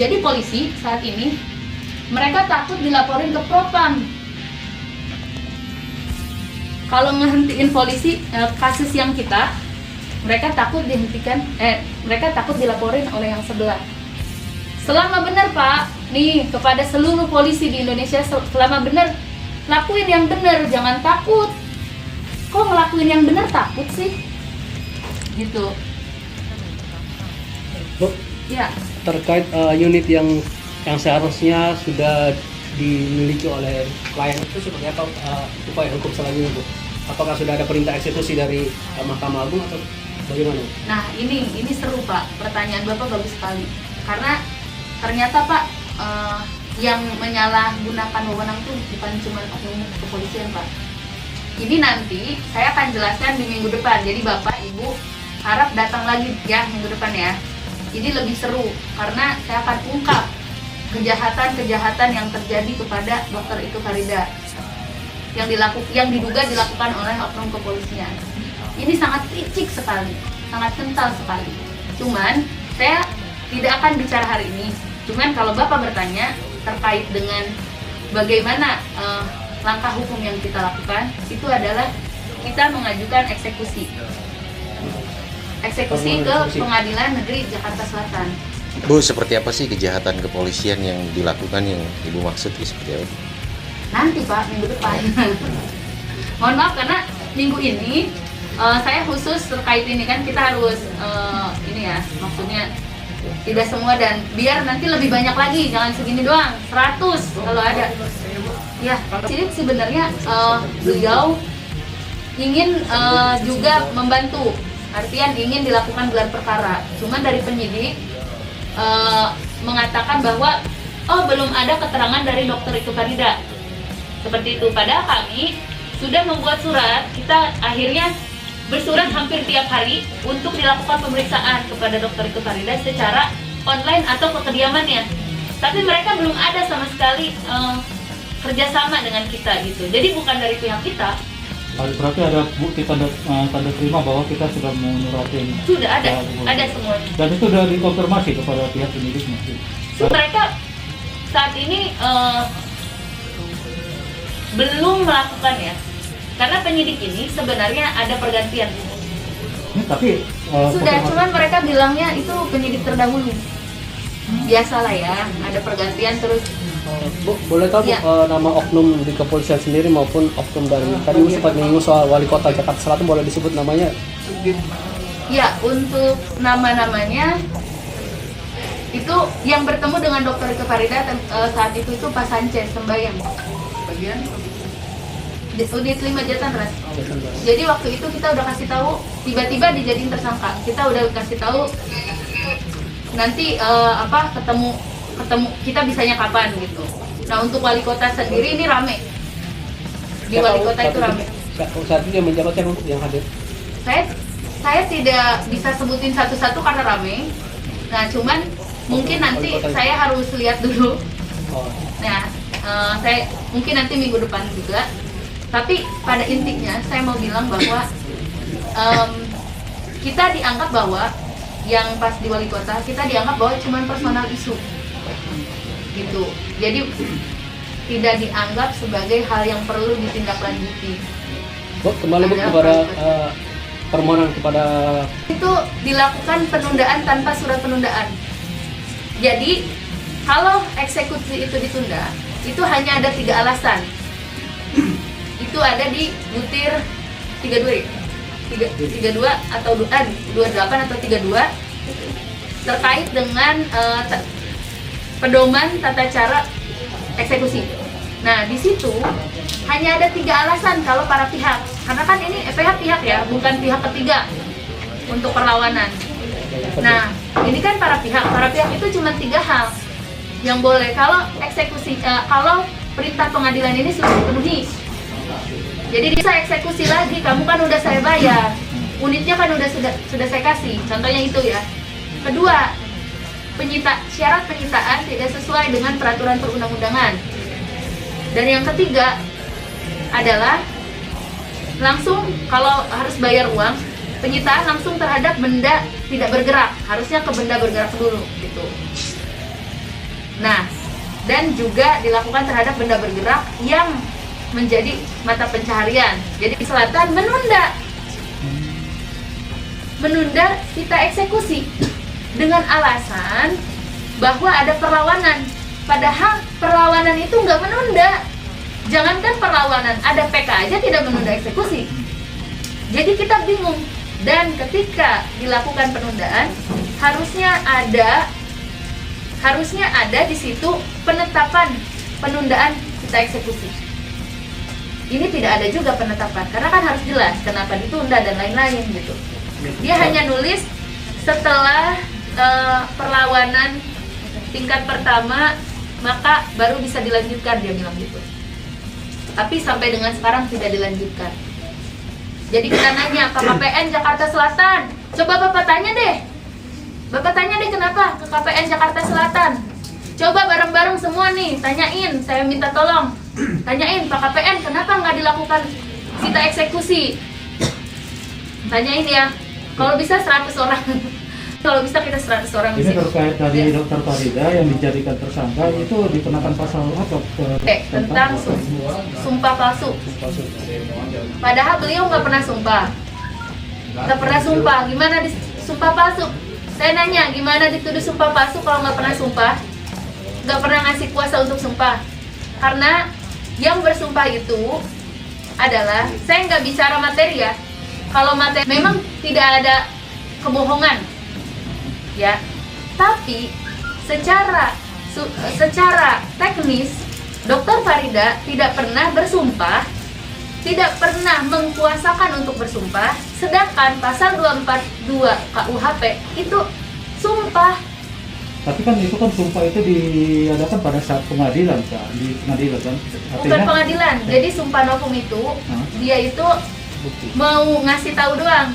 Jadi polisi saat ini mereka takut dilaporin ke propam. Kalau ngehentiin polisi kasus yang kita, mereka takut mereka takut dilaporin oleh yang sebelah. Selama benar Pak, nih kepada seluruh polisi di Indonesia, selama benar lakuin yang benar, jangan takut. Kok ngelakuin yang benar takut sih? Gitu. Bu, Ya. terkait unit yang seharusnya sudah dimiliki oleh klien itu seperti apa upaya hukum selanjutnya, Bu? Apakah sudah ada perintah eksekusi dari Mahkamah Agung atau bagaimana? Nah ini seru Pak, pertanyaan Bapak bagus sekali. Karena ternyata Pak, yang menyalahgunakan wewenang itu bukan cuma oknum kepolisian Pak. Ini nanti saya akan jelaskan di minggu depan. Jadi Bapak, Ibu harap datang lagi ya minggu depan ya. Ini lebih seru karena saya akan ungkap kejahatan-kejahatan yang terjadi kepada Dr. Itu Farida yang diduga dilakukan oleh oknum kepolisian. Ini sangat licik sekali, sangat kental sekali. Cuman saya tidak akan bicara hari ini. Cuman kalau Bapak bertanya terkait dengan bagaimana langkah hukum yang kita lakukan, itu adalah kita mengajukan eksekusi ke Pengadilan Negeri Jakarta Selatan. Bu, seperti apa sih kejahatan kepolisian yang dilakukan yang Ibu maksud seperti apa? Nanti Pak, minggu depan. Mohon maaf karena minggu ini saya khusus terkait ini kan kita harus ini ya, maksudnya tidak semua dan biar nanti lebih banyak lagi, jangan segini doang, 100 kalau ada. Ya, jadi sebenarnya beliau ingin juga membantu, artian ingin dilakukan gelar perkara. Cuman dari penyidik mengatakan bahwa belum ada keterangan dari Dr. Itu Farida. Seperti itu. Padahal kami sudah membuat surat, kita akhirnya bersurat hampir tiap hari untuk dilakukan pemeriksaan kepada Dr. Itu Farida secara online atau ke kediamannya. Tapi mereka belum ada sama sekali kerjasama dengan kita gitu. Jadi bukan dari pihak kita. Berarti ada bukti tanda terima bahwa kita sudah menyuratin. Sudah ada semuanya. Dan itu sudah dikonfirmasi kepada pihak penyidiknya. Mereka saat ini belum melakukan ya, karena penyidik ini sebenarnya ada pergantian. Tapi sudah, cuman mereka bilangnya itu penyidik terdahulu. Biasalah ya, ada pergantian terus. Bu, boleh tahu Ya. nama oknum di kepolisian sendiri maupun oknum dari tadi sempat menyinggung soal wali kota Jakarta Selatan, boleh disebut namanya? Ya, untuk nama-namanya itu yang bertemu dengan Dr. Itu Farida saat itu Pak Sanchez Sembayang. Di unit 5 Jatanras. Jadi waktu itu kita udah kasih tahu, tiba-tiba dijadiin tersangka. Kita udah kasih tahu nanti ketemu kita bisanya kapan gitu. Nah untuk wali kota sendiri ini rame. Di wali kota itu rame. Saat itu yang menjabat yang hadir. Saya tidak bisa sebutin satu-satu karena rame. Nah cuman mungkin nanti saya harus lihat dulu. Nah saya mungkin nanti minggu depan juga. Tapi pada intinya saya mau bilang bahwa kita dianggap bahwa yang pas di wali kota kita dianggap bahwa cuma personal isu gitu. Jadi tidak dianggap sebagai hal yang perlu ditindaklanjuti. Bu, kembali Bu kepada permohonan kepada itu dilakukan penundaan tanpa surat penundaan. Jadi kalau eksekusi itu ditunda, itu hanya ada 3 alasan. Itu ada di butir 32 atau 28 atau 32 terkait dengan pedoman tata cara eksekusi. Nah di situ hanya ada 3 alasan kalau para pihak, karena kan ini pihak ya, bukan pihak ketiga untuk perlawanan. Nah ini kan para pihak itu cuma 3 hal yang boleh kalau eksekusi, kalau perintah pengadilan ini sudah dipenuhi. Jadi bisa eksekusi lagi, kamu kan udah saya bayar, unitnya kan sudah saya kasih, contohnya itu ya. Kedua, syarat penyitaan tidak sesuai dengan peraturan perundang-undangan. Dan yang ketiga adalah langsung kalau harus bayar uang, penyitaan langsung terhadap benda tidak bergerak, harusnya ke benda bergerak dulu gitu. Nah, dan juga dilakukan terhadap benda bergerak yang menjadi mata pencaharian. Jadi selatan menunda kita eksekusi dengan alasan bahwa ada perlawanan. Padahal perlawanan itu nggak menunda. Jangankan perlawanan, ada PK aja tidak menunda eksekusi. Jadi kita bingung. Dan ketika dilakukan penundaan, harusnya ada di situ penetapan penundaan kita eksekusi. Ini tidak ada juga penetapan, karena kan harus jelas kenapa ditunda dan lain-lain gitu. Dia hanya nulis setelah perlawanan tingkat pertama maka baru bisa dilanjutkan, dia bilang gitu. Tapi sampai dengan sekarang tidak dilanjutkan. Jadi kita nanya ke KPN Jakarta Selatan, coba Bapak tanya deh kenapa ke KPN Jakarta Selatan. Coba bareng-bareng semua nih, tanyain, saya minta tolong. Tanyain Pak KPN, kenapa nggak dilakukan sita eksekusi? Tanyain ya, kalau bisa 100 orang. Kalau bisa kita 100 orang. Ini terkait dari Dokter Farida yang dijadikan tersangka itu dikenakan pasal apa? Tentang sumpah palsu. Padahal beliau nggak pernah sumpah. Gimana sumpah palsu? Saya nanya, gimana dituduh sumpah palsu kalau nggak pernah sumpah? Nggak pernah ngasih kuasa untuk sumpah. Karena yang bersumpah itu adalah, saya nggak bicara materi ya. Kalau materi memang tidak ada kebohongan, ya. Tapi secara teknis, Dokter Farida tidak pernah bersumpah, tidak pernah mengkuasakan untuk bersumpah. Sedangkan pasal 242 KUHP itu sumpah. Tapi kan itu kan sumpah itu diadakan pada saat pengadilan, Kak, di pengadilan kan? Bukan pengadilan. Jadi sumpah novum itu dia itu mau ngasih tahu doang.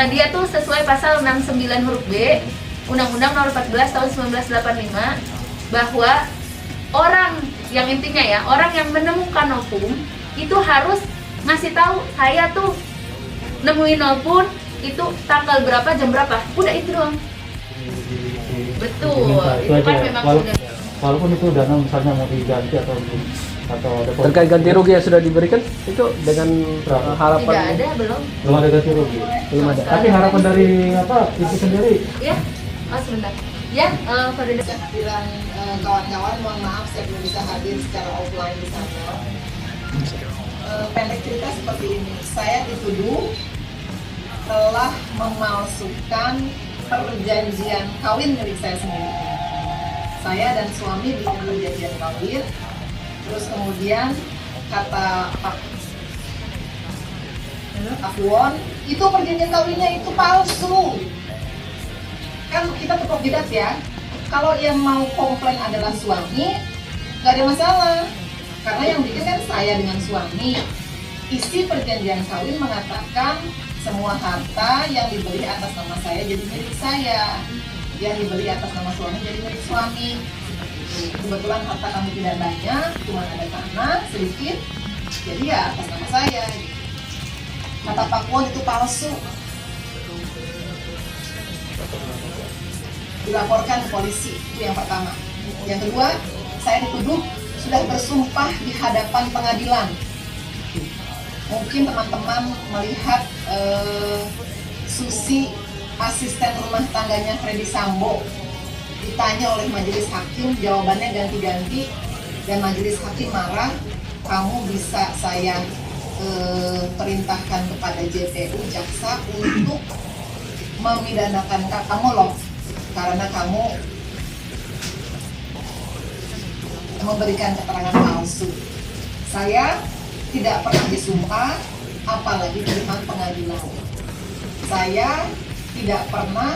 Dia tuh sesuai pasal 69 huruf B Undang-Undang Nomor 14 Tahun 1985 bahwa orang yang intinya ya, orang yang menemukan novum itu harus ngasih tahu, saya tuh nemuin novum itu tanggal berapa, jam berapa. Udah itu doang. Betul. Itu kan memang sudah. Walaupun itu dana misalnya mau diganti atau ada Terkait ganti rugi yang sudah diberikan itu dengan harapan Tidak ada, belum. belum ada ganti rugi. belum ada. Tapi harapan dari itu sendiri. Ya, sebentar. Ya, Farida. Bilang kawan-kawan, mohon maaf saya belum bisa hadir secara offline di sana. Pendek cerita seperti ini, saya dituduh telah memalsukan perjanjian kawin milik saya sendiri. Saya dan suami bikin perjanjian kawin, terus kemudian kata Pak Afwon, itu perjanjian kawinnya itu palsu. Kan kita cukup jidat ya, kalau yang mau komplain adalah suami, nggak ada masalah, karena yang bikin kan saya dengan suami. Isi perjanjian kawin mengatakan semua harta yang dibeli atas nama saya jadi milik saya, yang dibeli atas nama suami jadi milik suami. Kebetulan harta kami tidak banyak, cuma ada tanah sedikit, jadi ya atas nama saya. Kata Pak Won itu palsu. Dilaporkan ke polisi, itu yang pertama. Yang kedua, saya dituduh sudah bersumpah di hadapan pengadilan. Mungkin teman-teman melihat Susi, asisten rumah tangganya Freddy Sambo, ditanya oleh majelis hakim, jawabannya ganti-ganti, dan majelis hakim marah. Kamu bisa saya perintahkan kepada JPU, jaksa, untuk memidanakan kamu loh, karena kamu memberikan keterangan palsu. Saya tidak pernah disumpah, apalagi di depan pengadilan. Saya tidak pernah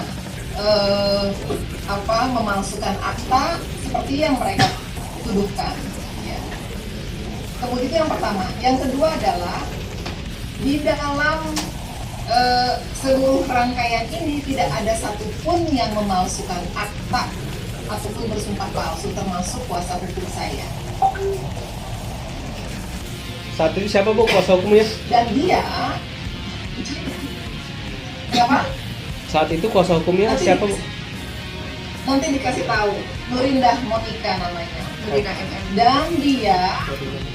memalsukan akta seperti yang mereka tuduhkan. Ya. Kemudian itu yang pertama. Yang kedua adalah di dalam seluruh rangkaian ini tidak ada satupun yang memalsukan akta ataupun bersumpah palsu, termasuk kuasa hukum saya. Saat itu siapa Bu kuasa hukumnya? Dan dia, siapa? Saat itu kuasa hukumnya siapa Bu? nanti dikasih tahu. Nurindah Monika namanya. Nurina MM. Dan dia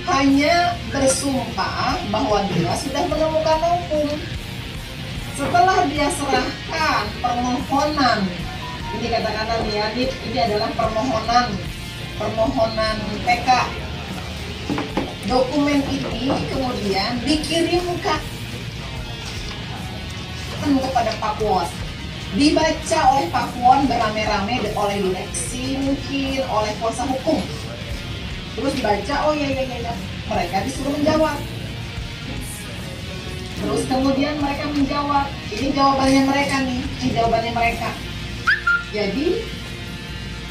hanya bersumpah bahwa dia sudah menemukan hukum. Setelah dia serahkan permohonan, ini katakanlah nih ya, ini adalah permohonan PK. Dokumen ini kemudian dikirimkan kepada Pak Won, dibaca oleh Pak Won beramai-ramai oleh direksi, mungkin oleh kuasa hukum. Terus dibaca, oh iya, mereka disuruh menjawab. Terus kemudian mereka menjawab, ini jawabannya mereka nih, ini jawabannya mereka. Jadi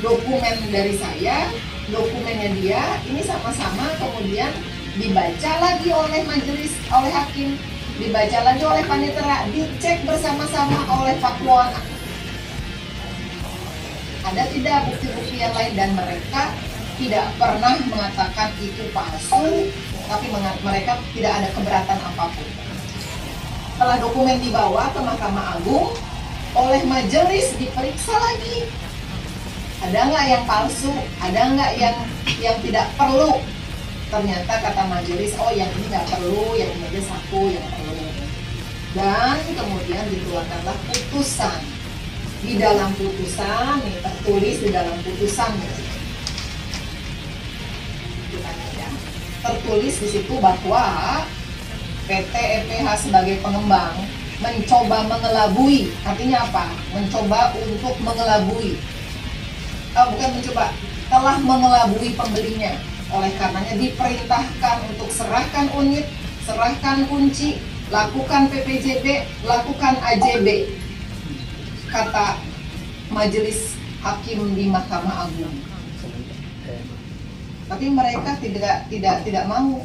dokumen dari saya, dokumennya dia, ini sama-sama kemudian dibaca lagi oleh majelis, oleh hakim, dibaca lagi oleh panitera, dicek bersama-sama oleh Pak Won. Ada tidak bukti-bukti yang lain, dan mereka tidak pernah mengatakan itu palsu, tapi mereka tidak ada keberatan apapun. Setelah dokumen dibawa ke Mahkamah Agung, oleh majelis diperiksa lagi. Ada nggak yang palsu? Ada nggak yang tidak perlu? Ternyata kata majelis, oh yang ini nggak perlu, yang ini aja satu yang perlu. Dan kemudian dikeluarkanlah putusan. Di dalam putusan, nih tertulis di dalam putusan, tertulis di situ bahwa PT EPH sebagai pengembang mencoba mengelabui. Artinya apa? Mencoba untuk mengelabui. Bukan mencoba, telah mengelabui pembelinya. Oleh karenanya diperintahkan untuk serahkan unit, serahkan kunci, lakukan PPJB, lakukan AJB. Kata majelis hakim di Mahkamah Agung. Tapi mereka tidak mau.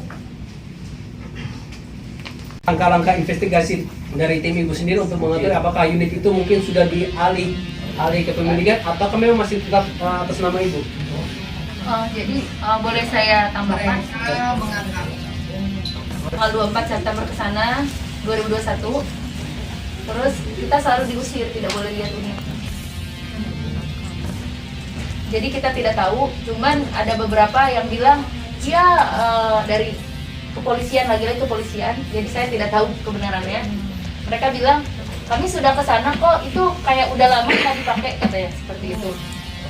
Langkah-langkah investigasi dari tim Ibu sendiri untuk mengetahui apakah unit itu mungkin sudah dialih kepemilikan ataukah memang masih tetap atas nama Ibu? Jadi boleh saya tambahkan? Mereka mengatakan Tanggal 24 September ke sana 2021. Terus kita selalu diusir, tidak boleh lihat unit. Jadi kita tidak tahu, cuman ada beberapa yang bilang iya dari kepolisian, lagi-lagi kepolisian, jadi saya tidak tahu kebenarannya. Mereka bilang kami sudah ke sana kok, itu kayak udah lama nggak dipakai katanya, seperti itu.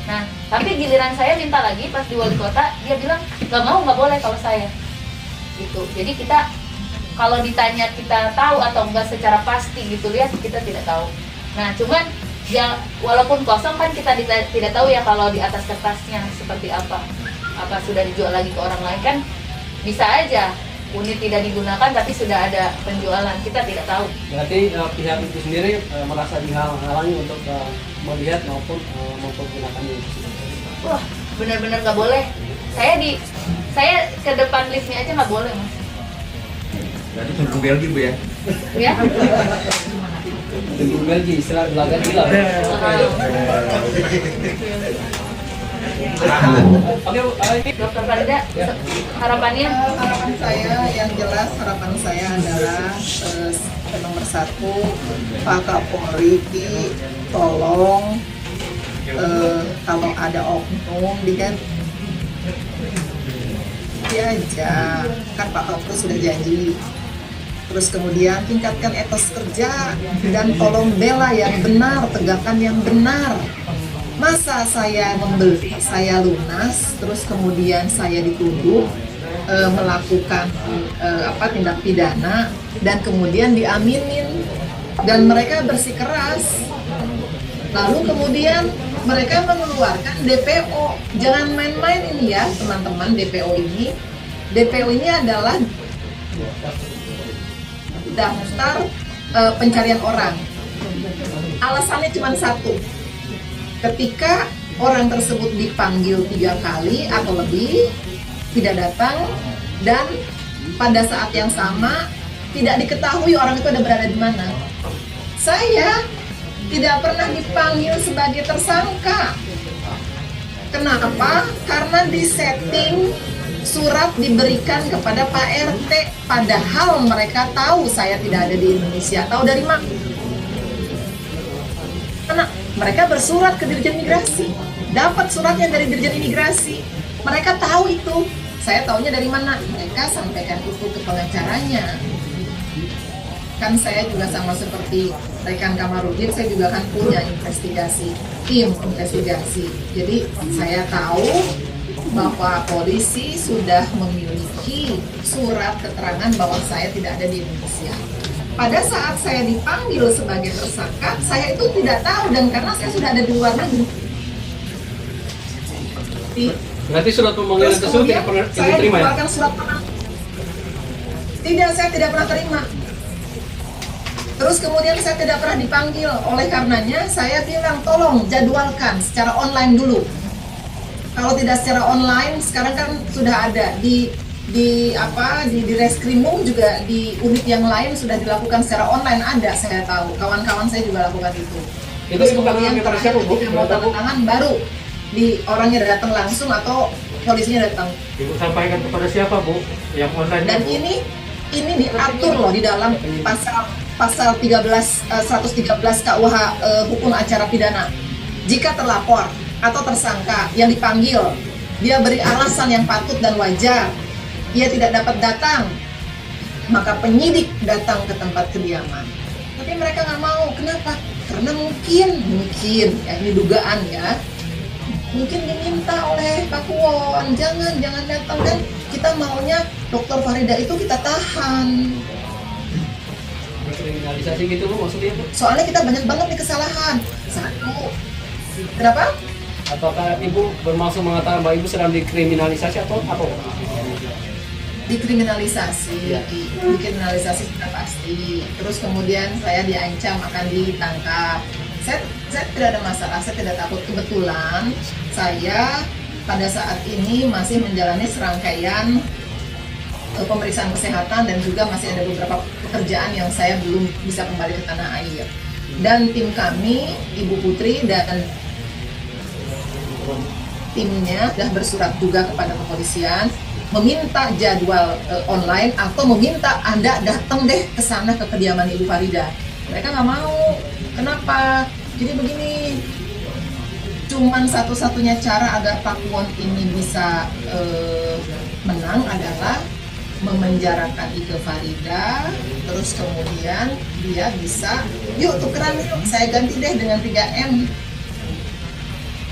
Nah, tapi giliran saya minta lagi pas di wali kota, dia bilang nggak boleh kalau saya gitu. Jadi kita kalau ditanya kita tahu atau enggak secara pasti gitu lihat, kita tidak tahu. Nah, cuman ya walaupun kosong kan kita tidak tahu ya kalau di atas kertasnya seperti apa sudah dijual lagi ke orang lain, kan bisa aja unit tidak digunakan tapi sudah ada penjualan, kita tidak tahu. Berarti pihak itu sendiri merasa dihalangi untuk melihat maupun menggunakan unit. Wah, benar-benar nggak boleh. Saya ke depan liftnya aja nggak boleh, Mas. Berarti cenderung Belgia Bu ya? Ya. Cenderung Belgia, istilah belaga gila. Oke, Dokter Farida, harapannya? harapan saya yang jelas, harapan saya adalah nomor satu, Pak Kapolri tolong kalau ada oknum diganti aja, kan Pak Kapolri sudah janji. Terus kemudian tingkatkan etos kerja dan tolong bela yang benar, tegakkan yang benar. Masa saya membeli, saya lunas, terus kemudian saya dituduh melakukan tindak pidana dan kemudian diaminin dan mereka bersikeras. Lalu kemudian mereka mengeluarkan DPO. Jangan main-main ini ya teman-teman, DPO ini. DPO ini adalah daftar pencarian orang. Alasannya cuma satu. Ketika orang tersebut dipanggil 3 kali atau lebih, tidak datang, dan pada saat yang sama tidak diketahui orang itu ada berada di mana. Saya tidak pernah dipanggil sebagai tersangka. Kenapa? Karena disetting surat diberikan kepada Pak RT, padahal mereka tahu saya tidak ada di Indonesia. Tahu dari mana? Karena mereka bersurat ke Dirjen Imigrasi, dapat suratnya dari Dirjen Imigrasi. Mereka tahu itu. Saya taunya dari mana? Mereka sampaikan itu ke pengacaranya. Kan saya juga sama seperti rekan Kamarudin, saya juga kan punya tim investigasi. Jadi saya tahu bahwa polisi sudah memiliki surat keterangan bahwa saya tidak ada di Indonesia. Pada saat saya dipanggil sebagai tersangka, saya itu tidak tahu, dan karena saya sudah ada di luar negeri. Berarti surat pemanggilan Terus tersebut kemudian tidak pernah saya diterima ya? dikeluarkan surat penang. Tidak, saya tidak pernah terima. Terus kemudian saya tidak pernah dipanggil. Oleh karenanya saya bilang tolong jadwalkan secara online dulu. Kalau tidak secara online, sekarang kan sudah ada di Reskrimum juga, di unit yang lain sudah dilakukan secara online, ada, saya tahu. Kawan-kawan saya juga lakukan itu. Itu Terus ibu kemudian kepada terakhir siapa, Bu? ketika mau tanda tangan baru orangnya datang langsung atau polisinya datang. Ibu sampaikan kepada siapa, Bu? Yang online. Dan Bu? ini diatur loh di dalam pasal 113 KUH hukum acara pidana. Jika terlapor atau tersangka yang dipanggil dia beri alasan yang patut dan wajar, ia tidak dapat datang, maka penyidik datang ke tempat kediaman. Tapi mereka nggak mau. Kenapa? Karena mungkin ya, ini dugaan ya, mungkin diminta oleh Pak Kuwon, jangan datang, kan kita maunya Dr. Farida itu kita tahan. Kriminalisasi gitu Bu maksudnya Bu? Soalnya kita banyak banget nih kesalahan. Satu, kenapa? Apakah Ibu bermaksud mengatakan bahwa Ibu sedang dikriminalisasi atau apa? Dikriminalisasi sudah pasti. Terus kemudian saya diancam akan ditangkap. Saya tidak ada masalah, saya tidak takut. Kebetulan saya pada saat ini masih menjalani serangkaian pemeriksaan kesehatan, dan juga masih ada beberapa pekerjaan yang saya belum bisa kembali ke tanah air. Dan tim kami, Ibu Putri dan timnya sudah bersurat juga kepada kepolisian meminta jadwal online atau meminta Anda datang deh ke sana ke kediaman Ibu Farida. Mereka nggak mau. Kenapa? Jadi begini, cuman satu-satunya cara agar Pak Kuwon ini bisa menang adalah memenjarakan Ike Farida, terus kemudian dia bisa, yuk tukeran yuk, saya ganti deh dengan 3M.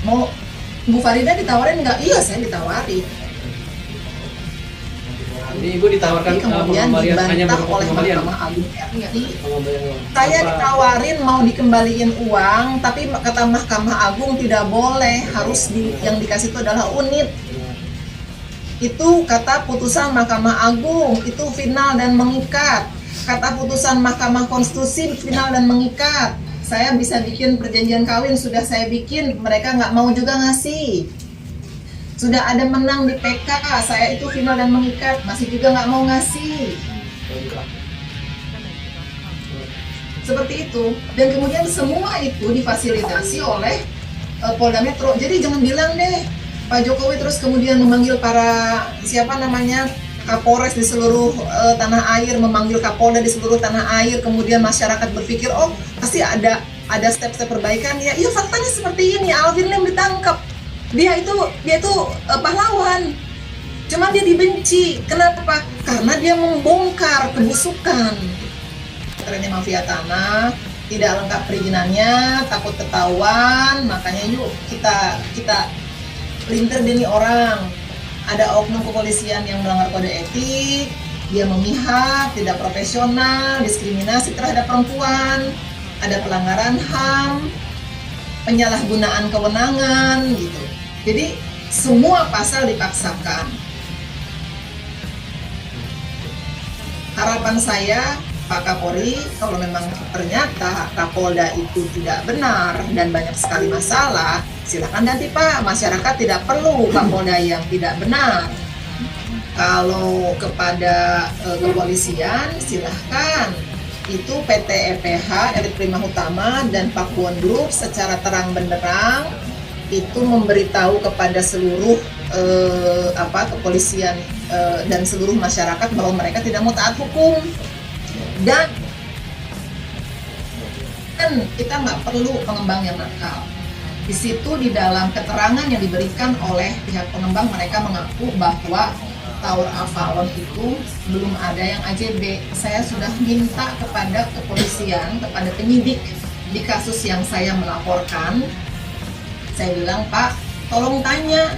Mau Bu Farida ditawarin nggak? Iya, saya ditawarin. Jadi Ibu ditawarkan Kemudian pengembalian hanya dibantah oleh pengembalian. Mahkamah Agung RI. Pengembalian. Saya Apa? ditawarin mau dikembaliin uang, tapi kata Mahkamah Agung tidak boleh, harus yang dikasih itu adalah unit. Itu kata putusan Mahkamah Agung, itu final dan mengikat. Kata putusan Mahkamah Konstitusi final dan mengikat. Saya bisa bikin perjanjian kawin, sudah saya bikin, mereka nggak mau juga ngasih. Sudah ada menang di PK, saya itu final dan mengikat, masih juga nggak mau ngasih. Seperti itu. Dan kemudian semua itu difasilitasi oleh Polda Metro. Jadi jangan bilang deh Pak Jokowi terus kemudian memanggil para Kapolres di seluruh tanah air, memanggil Kapolda di seluruh tanah air, kemudian masyarakat berpikir oh pasti ada step-step perbaikan ya. Iya, faktanya seperti ini. Alvin Lim ditangkap, dia itu pahlawan, cuma dia dibenci. Kenapa? Karena dia membongkar kebusukan. Ternyata mafia tanah, tidak lengkap perizinannya, takut ketahuan, makanya yuk kita linter deh nih orang. Ada oknum kepolisian yang melanggar kode etik, dia memihak, tidak profesional, diskriminasi terhadap perempuan, ada pelanggaran HAM, penyalahgunaan kewenangan gitu. Jadi semua pasal dipaksakan. Harapan saya Pak Kapolri, kalau memang ternyata Kapolda itu tidak benar dan banyak sekali masalah, silakan nanti Pak, masyarakat tidak perlu Kapolda yang tidak benar. Kalau kepada kepolisian, silahkan. Itu PT EPH, Elit Prima Utama, dan Pak Kuwon Group secara terang benderang itu memberitahu kepada seluruh kepolisian dan seluruh masyarakat bahwa mereka tidak mau taat hukum. Dan dan kita nggak perlu pengembang yang nakal. Di situ di dalam keterangan yang diberikan oleh pihak pengembang, mereka mengaku bahwa Tower Avalon itu belum ada yang AJB. Saya sudah minta kepada kepolisian, kepada penyidik di kasus yang saya melaporkan. Saya bilang, Pak, tolong tanya,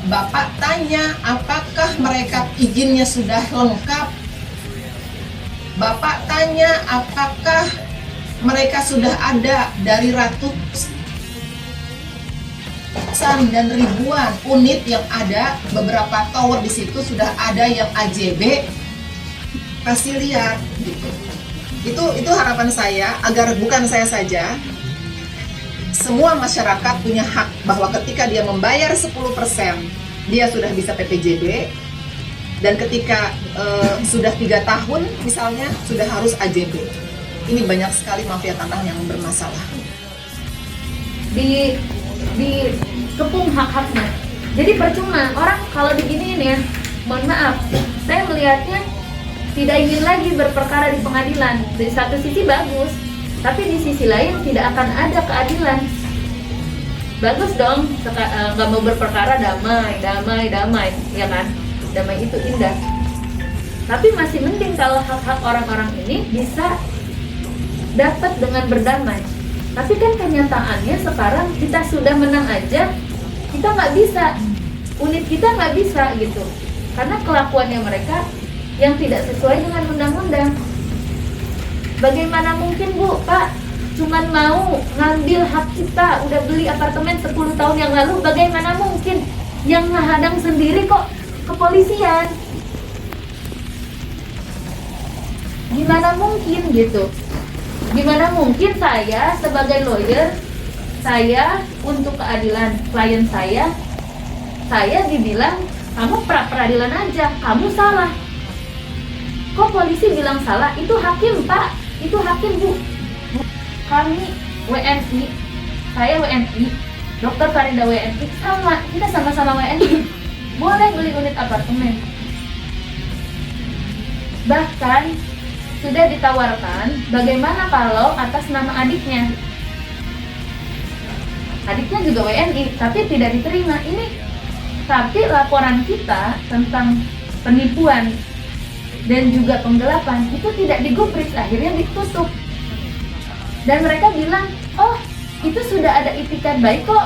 Bapak tanya apakah mereka izinnya sudah lengkap. Bapak tanya apakah mereka sudah ada dari ratusan dan ribuan unit yang ada, beberapa tower di situ sudah ada yang AJB. Kasih lihat gitu. Itu harapan saya agar bukan saya saja, semua masyarakat punya hak bahwa ketika dia membayar 10% dia sudah bisa PPJB, dan ketika sudah 3 tahun misalnya sudah harus AJB. Ini banyak sekali mafia tanah yang bermasalah. Dikepung hak-haknya. Jadi percuma orang kalau diginiin ya, mohon maaf, saya melihatnya tidak ingin lagi berperkara di pengadilan. Di satu sisi bagus, tapi di sisi lain tidak akan ada keadilan. Bagus dong, nggak mau berperkara, damai, ya kan? Damai itu indah. Tapi masih mending kalau hak-hak orang-orang ini bisa dapat dengan berdamai. Tapi kan kenyataannya sekarang kita sudah menang aja, kita nggak bisa, unit kita nggak bisa gitu, karena kelakuannya mereka yang tidak sesuai dengan undang-undang. Bagaimana mungkin Bu, Pak, cuman mau ngambil hak kita, udah beli apartemen 10 tahun yang lalu, bagaimana mungkin yang menghadang sendiri kok kepolisian? Gimana mungkin gitu? Gimana mungkin saya sebagai lawyer, saya untuk keadilan klien saya dibilang kamu pra-peradilan aja, kamu salah. Kok polisi bilang salah? Itu hakim Pak, itu hakim Bu. Kami WNI, saya WNI, Dokter Farida WNI, sama, kita sama-sama WNI, boleh beli unit apartemen. Bahkan sudah ditawarkan bagaimana kalau atas nama adiknya. Adiknya juga WNI, tapi tidak diterima. Tapi laporan kita tentang penipuan dan juga penggelapan itu tidak digubris, akhirnya ditutup. Dan mereka bilang, oh itu sudah ada itikat baik kok,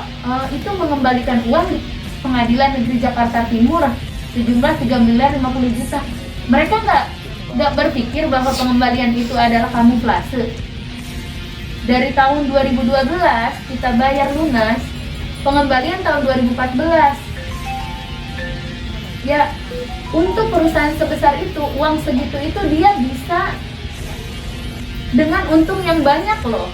itu mengembalikan uang di Pengadilan Negeri Jakarta Timur sejumlah 3.050 juta. Mereka nggak berpikir bahwa pengembalian itu adalah kamuflase. Dari tahun 2012 kita bayar lunas, pengembalian tahun 2014. Ya, untuk perusahaan sebesar itu, uang segitu itu dia bisa dengan untung yang banyak loh.